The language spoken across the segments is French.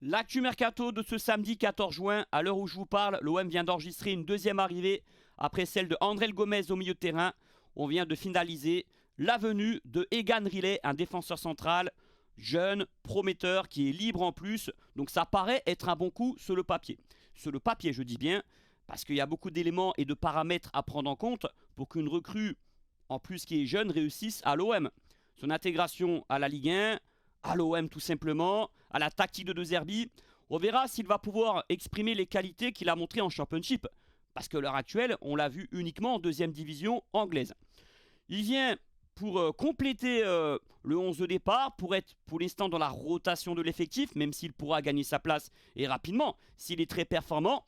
L'actu mercato de ce samedi 14 juin, à l'heure où je vous parle, l'OM vient d'enregistrer une deuxième arrivée après celle de André Gomes au milieu de terrain. On vient de finaliser la venue de Egan Riley, un défenseur central, jeune, prometteur, qui est libre en plus. Donc ça paraît être un bon coup sur le papier. Sur le papier, je dis bien, parce qu'il y a beaucoup d'éléments et de paramètres à prendre en compte pour qu'une recrue, en plus qui est jeune, réussisse à l'OM. Son intégration à la Ligue 1, à l'OM tout simplement, à la tactique de De Zerbi. On verra s'il va pouvoir exprimer les qualités qu'il a montrées en Championship. Parce que l'heure actuelle, on l'a vu uniquement en deuxième division anglaise. Il vient pour compléter le 11 de départ, pour être pour l'instant dans la rotation de l'effectif, même s'il pourra gagner sa place et rapidement, s'il est très performant.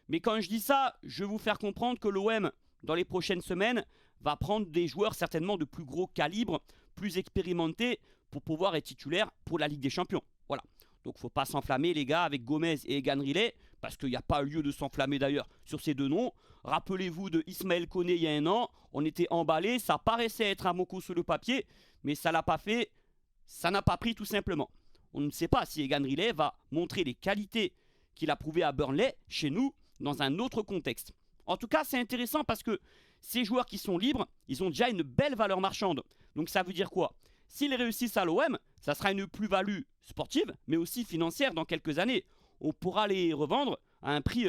Mais quand je dis ça, je veux vous faire comprendre que l'OM, dans les prochaines semaines, va prendre des joueurs certainement de plus gros calibre, plus expérimentés, pour pouvoir être titulaire pour la Ligue des Champions. Voilà. Donc il ne faut pas s'enflammer les gars avec Gomez et Egan Riley, parce qu'il n'y a pas lieu de s'enflammer d'ailleurs sur ces deux noms. Rappelez-vous de Ismaël Koné il y a un an, on était emballé, ça paraissait être un bon coup sur le papier, mais ça l'a pas fait, ça n'a pas pris tout simplement. On ne sait pas si Egan Riley va montrer les qualités qu'il a prouvées à Burnley, chez nous, dans un autre contexte. En tout cas, c'est intéressant parce que ces joueurs qui sont libres, ils ont déjà une belle valeur marchande. Donc ça veut dire quoi? S'ils réussissent à l'OM, ça sera une plus-value sportive, mais aussi financière dans quelques années. On pourra les revendre à un prix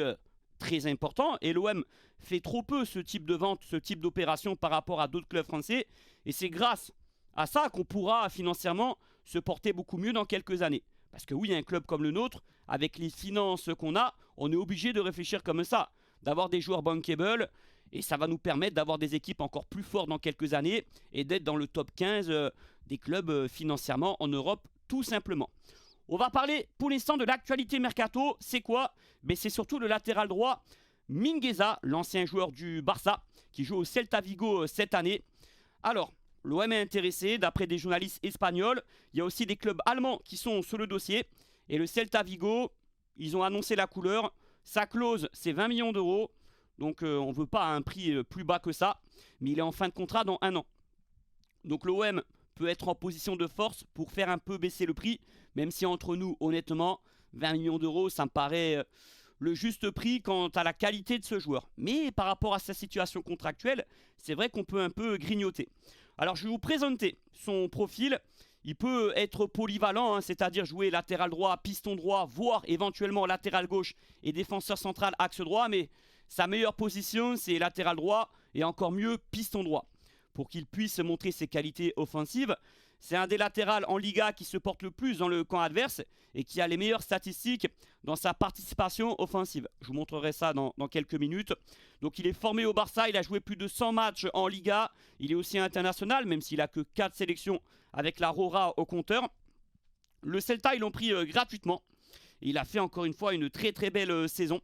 très important et l'OM fait trop peu ce type de vente, ce type d'opération par rapport à d'autres clubs français. Et c'est grâce à ça qu'on pourra financièrement se porter beaucoup mieux dans quelques années. Parce que oui, un club comme le nôtre, avec les finances qu'on a, on est obligé de réfléchir comme ça, d'avoir des joueurs bankable, et ça va nous permettre d'avoir des équipes encore plus fortes dans quelques années et d'être dans le top 15 des clubs financièrement en Europe, tout simplement. On va parler pour l'instant de l'actualité mercato. C'est quoi? C'est surtout le latéral droit Mingueza, l'ancien joueur du Barça, qui joue au Celta Vigo cette année. Alors, l'OM est intéressé, d'après des journalistes espagnols. Il y a aussi des clubs allemands qui sont sur le dossier. Et le Celta Vigo, ils ont annoncé la couleur. Sa clause, c'est 20 millions d'euros. Donc on ne veut pas à un prix plus bas que ça. Mais il est en fin de contrat dans un an. Donc l'OM peut être en position de force pour faire un peu baisser le prix. Même si entre nous, honnêtement, 20 millions d'euros, ça me paraît le juste prix quant à la qualité de ce joueur. Mais par rapport à sa situation contractuelle, c'est vrai qu'on peut un peu grignoter. Alors je vais vous présenter son profil. Il peut être polyvalent, c'est-à-dire jouer latéral droit, piston droit, voire éventuellement latéral gauche et défenseur central axe droit. Mais sa meilleure position, c'est latéral droit et encore mieux piston droit. Pour qu'il puisse montrer ses qualités offensives, c'est un des latérales en Liga qui se porte le plus dans le camp adverse et qui a les meilleures statistiques dans sa participation offensive. Je vous montrerai ça dans quelques minutes. Donc il est formé au Barça, il a joué plus de 100 matchs en Liga. Il est aussi international, même s'il n'a que 4 sélections avec la Rora au compteur. Le Celta, ils l'ont pris gratuitement. Il a fait encore une fois une très très belle saison.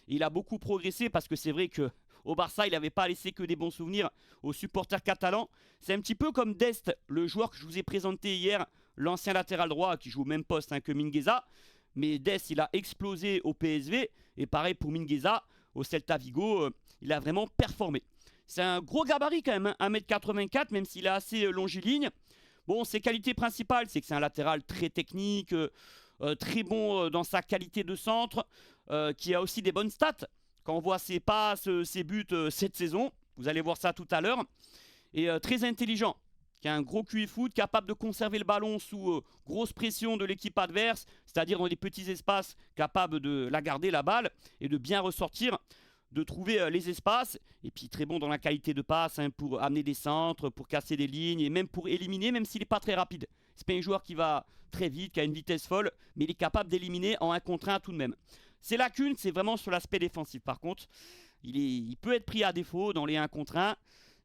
Il a beaucoup progressé parce que c'est vrai que au Barça, il n'avait pas laissé que des bons souvenirs aux supporters catalans. C'est un petit peu comme Dest, le joueur que je vous ai présenté hier, l'ancien latéral droit qui joue au même poste que Mingueza. Mais Dest, il a explosé au PSV. Et pareil pour Mingueza, au Celta Vigo, il a vraiment performé. C'est un gros gabarit quand même, 1m84, même s'il est assez longiligne. Bon, ses qualités principales, c'est que c'est un latéral très technique, très bon dans sa qualité de centre, qui a aussi des bonnes stats. Quand on voit ses passes, ses buts cette saison, vous allez voir ça tout à l'heure, et très intelligent, qui a un gros QI foot, capable de conserver le ballon sous grosse pression de l'équipe adverse, c'est-à-dire dans des petits espaces, capable de la garder la balle et de bien ressortir, de trouver les espaces, et puis très bon dans la qualité de passe pour amener des centres, pour casser des lignes, et même pour éliminer, même s'il n'est pas très rapide. C'est pas un joueur qui va très vite, qui a une vitesse folle, mais il est capable d'éliminer en 1 contre 1 tout de même. Ses lacunes, c'est vraiment sur l'aspect défensif. Par contre, il peut être pris à défaut dans les 1 contre 1.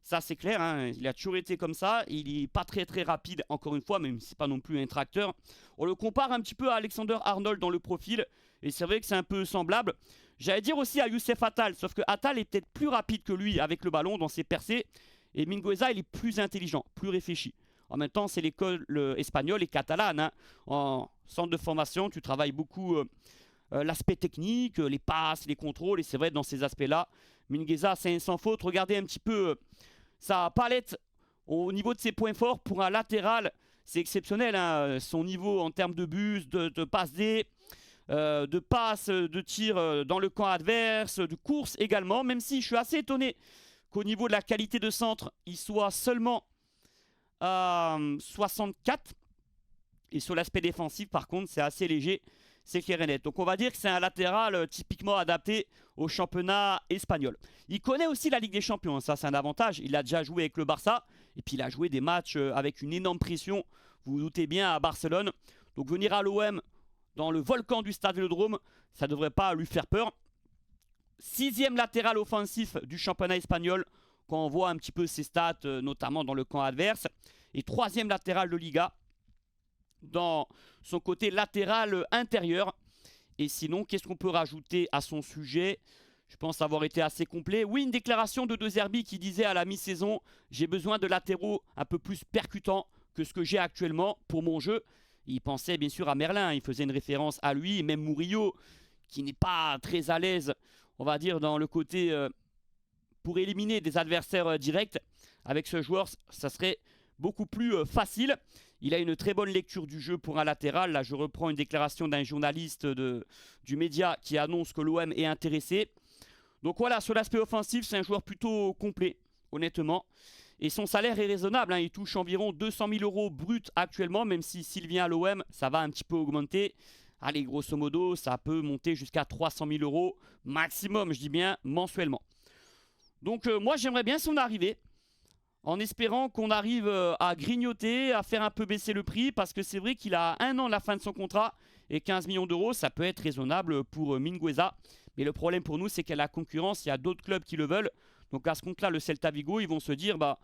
Ça, c'est clair. Il a toujours été comme ça. Il n'est pas très très rapide, encore une fois, même si ce n'est pas non plus un tracteur. On le compare un petit peu à Alexander Arnold dans le profil. Et c'est vrai que c'est un peu semblable. J'allais dire aussi à Youssef Attal. Sauf que Attal est peut-être plus rapide que lui avec le ballon dans ses percées. Et Mingueza, il est plus intelligent, plus réfléchi. En même temps, c'est l'école espagnole et catalane. En centre de formation, tu travailles beaucoup l'aspect technique, les passes, les contrôles. Et c'est vrai, dans ces aspects-là, Mingueza, c'est sans faute. Regardez un petit peu sa palette au niveau de ses points forts. Pour un latéral, c'est exceptionnel. Son niveau en termes de buts, de passes D. de passes, de tirs dans le camp adverse, de courses également, même si je suis assez étonné qu'au niveau de la qualité de centre, il soit seulement à 64. Et sur l'aspect défensif, par contre, c'est assez léger, c'est clair et net. Donc on va dire que c'est un latéral typiquement adapté au championnat espagnol. Il connaît aussi la Ligue des Champions, ça c'est un avantage. Il a déjà joué avec le Barça, et puis il a joué des matchs avec une énorme pression, vous vous doutez bien, à Barcelone. Donc venir à l'OM dans le volcan du Stade Vélodrome, ça ne devrait pas lui faire peur. 6e latéral offensif du championnat espagnol, quand on voit un petit peu ses stats, notamment dans le camp adverse. Et 3e latéral de Liga, dans son côté latéral intérieur. Et sinon, qu'est-ce qu'on peut rajouter à son sujet? Je pense avoir été assez complet. Oui, une déclaration de De Zerbi qui disait à la mi-saison: j'ai besoin de latéraux un peu plus percutants que ce que j'ai actuellement pour mon jeu. Il pensait bien sûr à Merlin, il faisait une référence à lui, et même Murillo, qui n'est pas très à l'aise, on va dire, dans le côté pour éliminer des adversaires directs. Avec ce joueur, ça serait beaucoup plus facile. Il a une très bonne lecture du jeu pour un latéral. Là, je reprends une déclaration d'un journaliste du média qui annonce que l'OM est intéressé. Donc voilà, sur l'aspect offensif, c'est un joueur plutôt complet, honnêtement. Et son salaire est raisonnable, hein. Il touche environ 200 000 euros brut actuellement, même si s'il vient à l'OM, ça va un petit peu augmenter. Allez, grosso modo, ça peut monter jusqu'à 300 000 euros maximum, je dis bien, mensuellement. Donc moi, j'aimerais bien son arrivée, en espérant qu'on arrive à grignoter, à faire un peu baisser le prix, parce que c'est vrai qu'il a 1 an de la fin de son contrat, et 15 millions d'euros, ça peut être raisonnable pour Mingueza. Mais le problème pour nous, c'est qu'il y a la concurrence, il y a d'autres clubs qui le veulent. Donc à ce compte-là, le Celta Vigo, ils vont se dire, bah,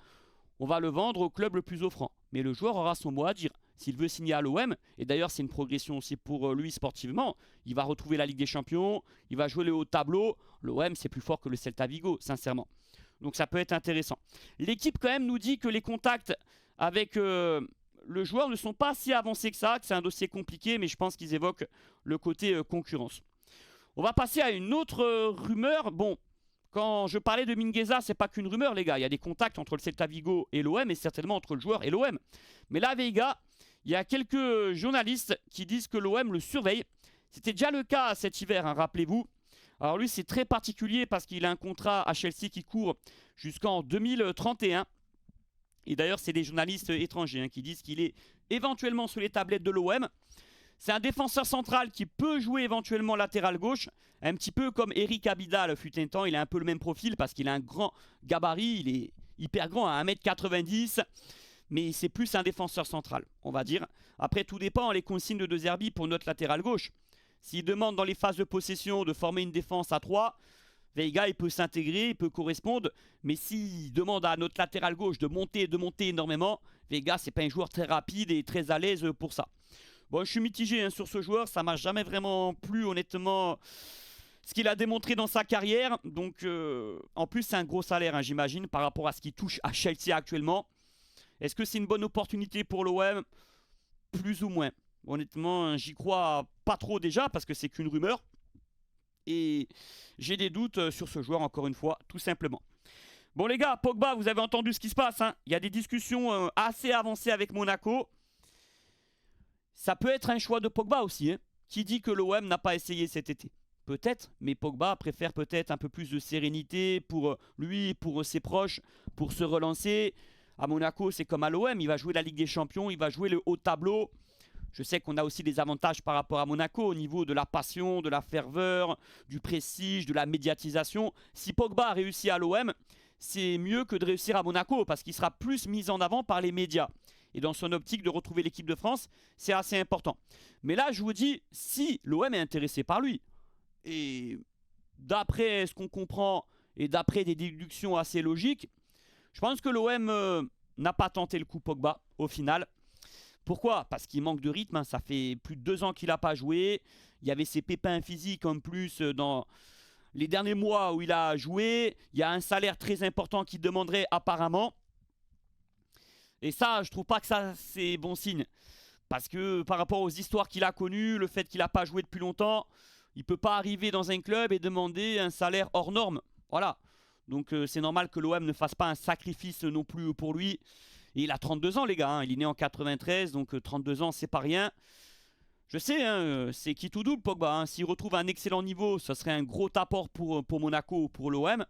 on va le vendre au club le plus offrant. Mais le joueur aura son mot à dire. S'il veut signer à l'OM, et d'ailleurs c'est une progression aussi pour lui sportivement, il va retrouver la Ligue des Champions, il va jouer le haut tableau. L'OM, c'est plus fort que le Celta Vigo, sincèrement. Donc ça peut être intéressant. L'équipe quand même nous dit que les contacts avec le joueur ne sont pas si avancés que ça, que c'est un dossier compliqué, mais je pense qu'ils évoquent le côté concurrence. On va passer à une autre rumeur. Bon, quand je parlais de Mingueza, c'est pas qu'une rumeur, les gars. Il y a des contacts entre le Celta Vigo et l'OM, et certainement entre le joueur et l'OM. Mais là, Veiga, il y a quelques journalistes qui disent que l'OM le surveille. C'était déjà le cas cet hiver, hein, rappelez-vous. Alors lui, c'est très particulier parce qu'il a un contrat à Chelsea qui court jusqu'en 2031. Et d'ailleurs, c'est des journalistes étrangers qui disent qu'il est éventuellement sur les tablettes de l'OM. C'est un défenseur central qui peut jouer éventuellement latéral gauche, un petit peu comme Eric Abidal fut un temps. Il a un peu le même profil parce qu'il a un grand gabarit, il est hyper grand, à 1m90, mais c'est plus un défenseur central, on va dire. Après, tout dépend les consignes de De Zerbi pour notre latéral gauche. S'il demande dans les phases de possession de former une défense à 3, Veiga il peut s'intégrer, il peut correspondre. Mais s'il demande à notre latéral gauche de monter énormément, Veiga c'est pas un joueur très rapide et très à l'aise pour ça. Bon, je suis mitigé sur ce joueur, ça m'a jamais vraiment plu honnêtement ce qu'il a démontré dans sa carrière. Donc en plus c'est un gros salaire, j'imagine, par rapport à ce qu'il touche à Chelsea actuellement. Est-ce que c'est une bonne opportunité pour l'OM? Plus ou moins. Honnêtement, j'y crois pas trop déjà parce que c'est qu'une rumeur. Et j'ai des doutes sur ce joueur, encore une fois, tout simplement. Bon les gars, Pogba, vous avez entendu ce qui se passe, hein. Il y a des discussions assez avancées avec Monaco. Ça peut être un choix de Pogba aussi, hein. Qui dit que l'OM n'a pas essayé cet été? Peut-être, mais Pogba préfère peut-être un peu plus de sérénité pour lui, pour ses proches, pour se relancer. À Monaco, c'est comme à l'OM, il va jouer la Ligue des Champions, il va jouer le haut tableau. Je sais qu'on a aussi des avantages par rapport à Monaco au niveau de la passion, de la ferveur, du prestige, de la médiatisation. Si Pogba a réussi à l'OM, c'est mieux que de réussir à Monaco parce qu'il sera plus mis en avant par les médias. Et dans son optique de retrouver l'équipe de France, c'est assez important. Mais là, je vous dis, si l'OM est intéressé par lui, et d'après ce qu'on comprend et d'après des déductions assez logiques, je pense que l'OM n'a pas tenté le coup Pogba au final. Pourquoi? Parce qu'il manque de rythme, hein. Ça fait plus de 2 ans qu'il n'a pas joué. Il y avait ses pépins physiques en plus dans les derniers mois où il a joué. Il y a un salaire très important qu'il demanderait apparemment. Et ça, je trouve pas que ça c'est bon signe. Parce que par rapport aux histoires qu'il a connues, le fait qu'il n'a pas joué depuis longtemps, il ne peut pas arriver dans un club et demander un salaire hors norme. Voilà. Donc c'est normal que l'OM ne fasse pas un sacrifice non plus pour lui. Et il a 32 ans les gars, hein. Il est né en 93, donc 32 ans c'est pas rien. Je sais, hein, c'est qui tout double Pogba. Hein. S'il retrouve un excellent niveau, ce serait un gros apport pour Monaco ou pour l'OM.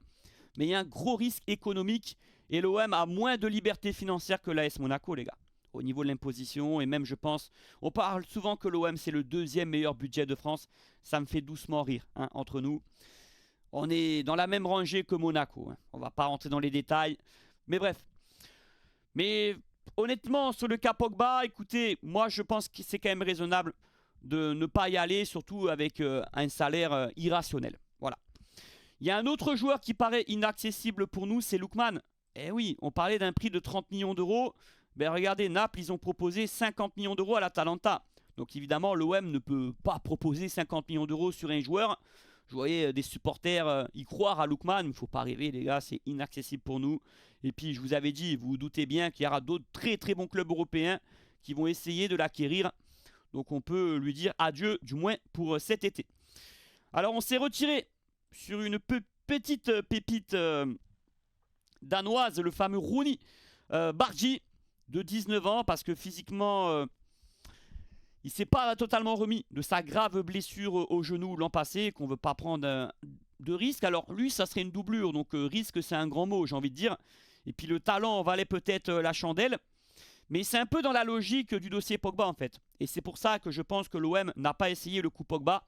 Mais il y a un gros risque économique et l'OM a moins de liberté financière que l'AS Monaco, les gars. Au niveau de l'imposition et même, je pense, on parle souvent que l'OM c'est le deuxième meilleur budget de France. Ça me fait doucement rire, hein, entre nous. On est dans la même rangée que Monaco. Hein. On va pas rentrer dans les détails. Mais bref. Mais honnêtement, sur le cas Pogba, écoutez, moi je pense que c'est quand même raisonnable de ne pas y aller, surtout avec un salaire irrationnel. Voilà. Il y a un autre joueur qui paraît inaccessible pour nous, c'est Lookman. Eh oui, on parlait d'un prix de 30 millions d'euros. Ben regardez, Naples, ils ont proposé 50 millions d'euros à l'Atalanta. Donc évidemment, l'OM ne peut pas proposer 50 millions d'euros sur un joueur. Je voyais des supporters y croire à Lookman. Il ne faut pas rêver, les gars, c'est inaccessible pour nous. Et puis, je vous avais dit, vous vous doutez bien qu'il y aura d'autres très très bons clubs européens qui vont essayer de l'acquérir. Donc on peut lui dire adieu, du moins pour cet été. Alors on s'est retiré sur une petite pépite danoise, le fameux Rooney Bargi, de 19 ans, parce que physiquement, il ne s'est pas totalement remis de sa grave blessure au genou l'an passé, qu'on ne veut pas prendre de risque. Alors lui, ça serait une doublure, donc risque, c'est un grand mot, j'ai envie de dire. Et puis le talent valait peut-être la chandelle. Mais c'est un peu dans la logique du dossier Pogba en fait. Et c'est pour ça que je pense que l'OM n'a pas essayé le coup Pogba.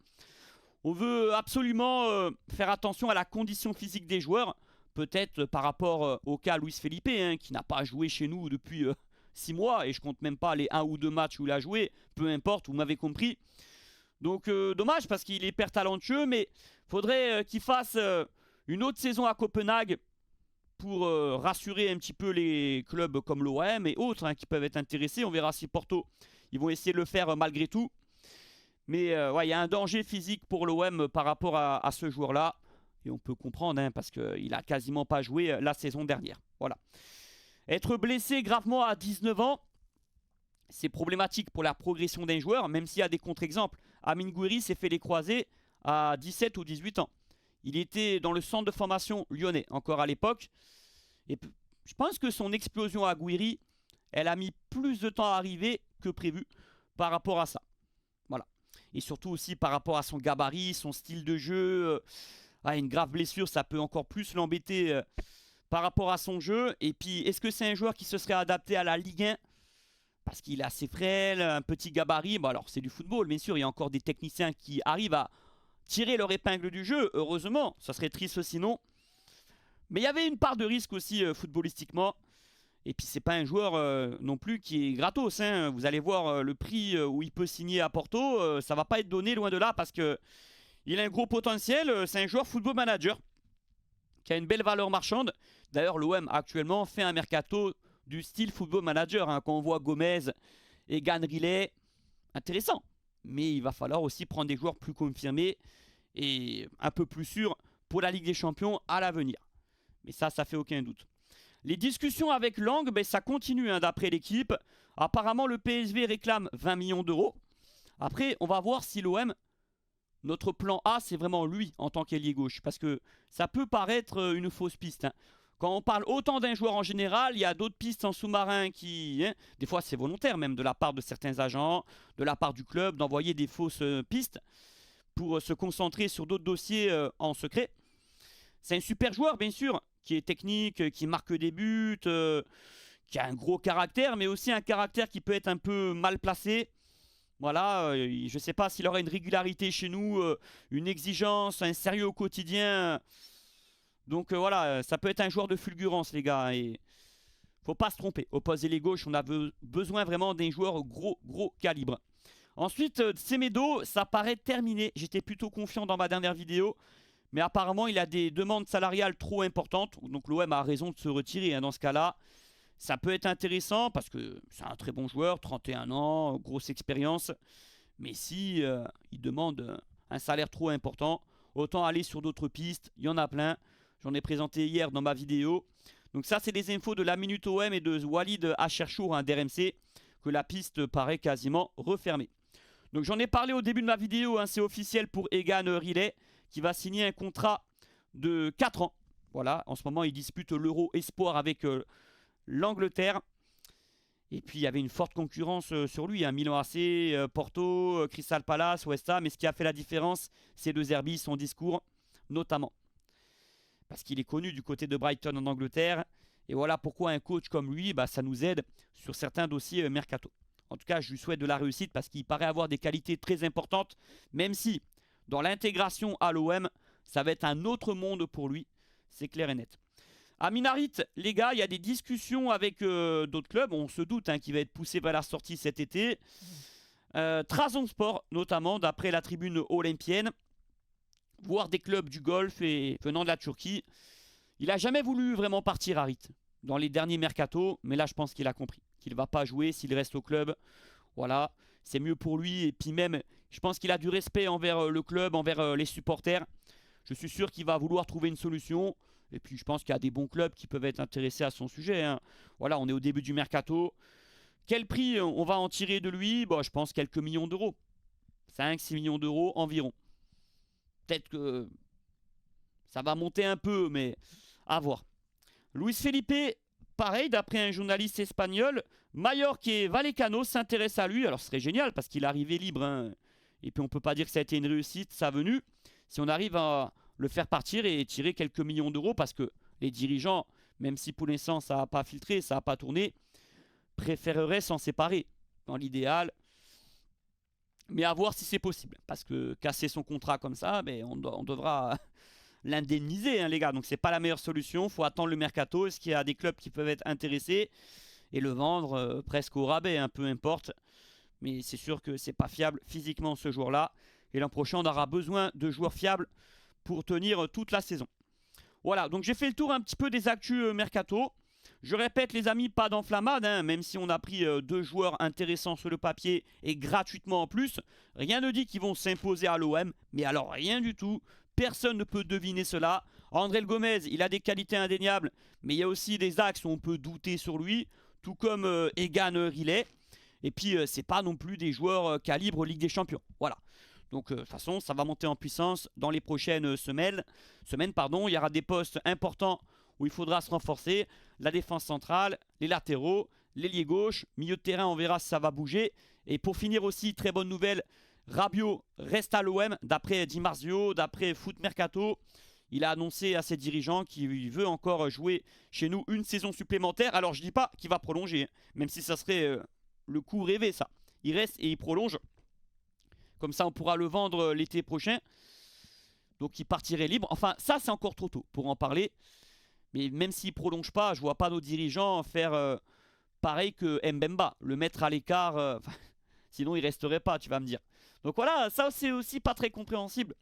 On veut absolument faire attention à la condition physique des joueurs. Peut-être par rapport au cas Luis Felipe, hein, qui n'a pas joué chez nous depuis 6 mois. Et je compte même pas les 1 ou 2 matchs où il a joué. Peu importe, vous m'avez compris. Donc dommage parce qu'il est hyper talentueux. Mais il faudrait qu'il fasse une autre saison à Copenhague pour rassurer un petit peu les clubs comme l'OM et autres hein, qui peuvent être intéressés. On verra si Porto, ils vont essayer de le faire malgré tout. Mais ouais, il y a un danger physique pour l'OM par rapport à ce joueur-là. Et on peut comprendre, hein, parce qu'il n'a quasiment pas joué la saison dernière. Voilà. Être blessé gravement à 19 ans, c'est problématique pour la progression d'un joueur, même s'il y a des contre-exemples. Amine Gouiri s'est fait les croisés à 17 ou 18 ans. Il était dans le centre de formation lyonnais, encore à l'époque. Et je pense que son explosion à Gouiri, elle a mis plus de temps à arriver que prévu par rapport à ça. Voilà. Et surtout aussi par rapport à son gabarit, son style de jeu. Une grave blessure, ça peut encore plus l'embêter par rapport à son jeu. Et puis, est-ce que c'est un joueur qui se serait adapté à la Ligue 1 ? Parce qu'il est assez frêle, un petit gabarit. Bon, alors, c'est du football, bien sûr. Il y a encore des techniciens qui arrivent à tirer leur épingle du jeu, heureusement, ça serait triste sinon. Mais il y avait une part de risque aussi footballistiquement. Et puis c'est pas un joueur non plus qui est gratos. Hein. Vous allez voir le prix où il peut signer à Porto, ça va pas être donné loin de là parce que il a un gros potentiel. C'est un joueur football manager qui a une belle valeur marchande. D'ailleurs l'OM actuellement fait un mercato du style football manager. Hein. Quand on voit Gomez et Riley, intéressant. Mais il va falloir aussi prendre des joueurs plus confirmés et un peu plus sûrs pour la Ligue des Champions à l'avenir. Mais ça fait aucun doute. Les discussions avec Lang, ça continue hein, d'après l'équipe. Apparemment, le PSV réclame 20 millions d'euros. Après, on va voir si l'OM, notre plan A, c'est vraiment lui en tant qu'ailier gauche. Parce que ça peut paraître une fausse piste. Hein. Quand on parle autant d'un joueur en général, il y a d'autres pistes en sous-marin qui... Hein, des fois, c'est volontaire même de la part de certains agents, de la part du club, d'envoyer des fausses pistes pour se concentrer sur d'autres dossiers en secret. C'est un super joueur, bien sûr, qui est technique, qui marque des buts, qui a un gros caractère, mais aussi un caractère qui peut être un peu mal placé. Voilà, je ne sais pas s'il aura une régularité chez nous, une exigence, un sérieux au quotidien. Donc voilà, ça peut être un joueur de fulgurance, les gars. Et faut pas se tromper. Au poste ailier gauche, on a besoin vraiment d'un joueur gros calibre. Ensuite, Semedo, ça paraît terminé. J'étais plutôt confiant dans ma dernière vidéo. Mais apparemment, il a des demandes salariales trop importantes. Donc l'OM a raison de se retirer hein, dans ce cas-là. Ça peut être intéressant parce que c'est un très bon joueur, 31 ans, grosse expérience. Mais si il demande un salaire trop important, autant aller sur d'autres pistes. Il y en a plein. J'en ai présenté hier dans ma vidéo. Donc ça, c'est des infos de la Minute OM et de Walid Acharchour hein, d'RMC, que la piste paraît quasiment refermée. Donc j'en ai parlé au début de ma vidéo. Hein, c'est officiel pour Egan Riley, qui va signer un contrat de 4 ans. Voilà, en ce moment, il dispute l'Euro Espoir avec l'Angleterre. Et puis il y avait une forte concurrence sur lui, hein. Milan AC, Porto, Crystal Palace, West Ham. Et ce qui a fait la différence, c'est De Zerbi, son discours, notamment. Parce qu'il est connu du côté de Brighton en Angleterre. Et voilà pourquoi un coach comme lui, ça nous aide sur certains dossiers mercato. En tout cas, je lui souhaite de la réussite parce qu'il paraît avoir des qualités très importantes, même si dans l'intégration à l'OM, ça va être un autre monde pour lui, c'est clair et net. À Minarit, les gars, il y a des discussions avec d'autres clubs. On se doute qu'il va être poussé vers la sortie cet été. Trabzonspor, notamment, d'après la tribune olympienne, voire des clubs du Golfe et venant de la Turquie. Il n'a jamais voulu vraiment partir, Harit, dans les derniers mercatos, mais là, je pense qu'il a compris qu'il ne va pas jouer s'il reste au club. Voilà, c'est mieux pour lui. Et puis même, je pense qu'il a du respect envers le club, envers les supporters. Je suis sûr qu'il va vouloir trouver une solution. Et puis je pense qu'il y a des bons clubs qui peuvent être intéressés à son sujet, hein. Voilà, on est au début du mercato. Quel prix on va en tirer de lui? Je pense quelques millions d'euros. 5-6 millions d'euros environ. Peut-être que ça va monter un peu, mais à voir. Luis Felipe, pareil, d'après un journaliste espagnol, Mallorca et Vallecano s'intéressent à lui. Alors ce serait génial parce qu'il est arrivé libre, hein. Et puis on ne peut pas dire que ça a été une réussite, sa venue. Si on arrive à le faire partir et tirer quelques millions d'euros, parce que les dirigeants, même si pour l'instant ça n'a pas filtré, ça n'a pas tourné, préféreraient s'en séparer dans l'idéal. Mais à voir si c'est possible. Parce que casser son contrat comme ça, on devra l'indemniser, les gars. Donc c'est pas la meilleure solution. Il faut attendre le mercato. Est-ce qu'il y a des clubs qui peuvent être intéressés et le vendre presque au rabais, peu importe. Mais c'est sûr que c'est pas fiable physiquement ce jour-là. Et l'an prochain, on aura besoin de joueurs fiables pour tenir toute la saison. Voilà, donc j'ai fait le tour un petit peu des actus mercato. Je répète les amis, pas d'enflammade, même si on a pris 2 joueurs intéressants sur le papier et gratuitement en plus. Rien ne dit qu'ils vont s'imposer à l'OM, mais alors rien du tout. Personne ne peut deviner cela. André Gomez, il a des qualités indéniables, mais il y a aussi des axes où on peut douter sur lui, tout comme Egan Riley. Et puis c'est pas non plus des joueurs calibre Ligue des Champions. Voilà. Donc de toute façon, ça va monter en puissance dans les prochaines semaines. Il y aura des postes importants où il faudra se renforcer. La défense centrale, les latéraux, l'ailier gauche, milieu de terrain, on verra si ça va bouger. Et pour finir aussi, très bonne nouvelle, Rabiot reste à l'OM, d'après Di Marzio, d'après Foot Mercato. Il a annoncé à ses dirigeants qu'il veut encore jouer chez nous une saison supplémentaire. Alors je ne dis pas qu'il va prolonger, même si ça serait le coup rêvé ça. Il reste et il prolonge. Comme ça, on pourra le vendre l'été prochain. Donc, il partirait libre. Enfin, ça, c'est encore trop tôt pour en parler. Mais même s'il ne prolonge pas, je ne vois pas nos dirigeants faire pareil que Mbemba. Le mettre à l'écart. Sinon, il ne resterait pas, tu vas me dire. Donc voilà, ça, c'est aussi pas très compréhensible.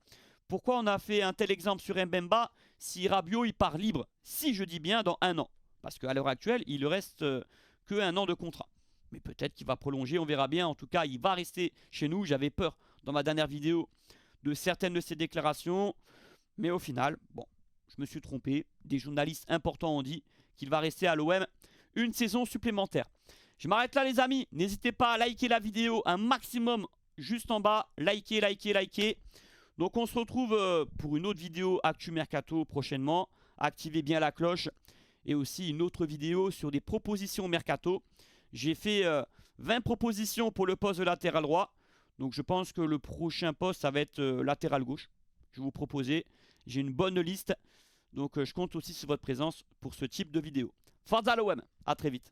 Pourquoi on a fait un tel exemple sur Mbemba si Rabiot, il part libre, si je dis bien, dans 1 an? Parce qu'à l'heure actuelle, il ne reste que 1 an de contrat. Mais peut-être qu'il va prolonger, on verra bien. En tout cas, il va rester chez nous. J'avais peur dans ma dernière vidéo de certaines de ses déclarations. Mais au final, je me suis trompé. Des journalistes importants ont dit qu'il va rester à l'OM une saison supplémentaire. Je m'arrête là les amis. N'hésitez pas à liker la vidéo un maximum juste en bas. Likez. Donc on se retrouve pour une autre vidéo Actu Mercato prochainement. Activez bien la cloche. Et aussi une autre vidéo sur des propositions Mercato. J'ai fait 20 propositions pour le poste de latéral droit. Donc je pense que le prochain poste, ça va être latéral gauche. Je vais vous proposer. J'ai une bonne liste. Donc je compte aussi sur votre présence pour ce type de vidéo. Forza l'OM, à très vite.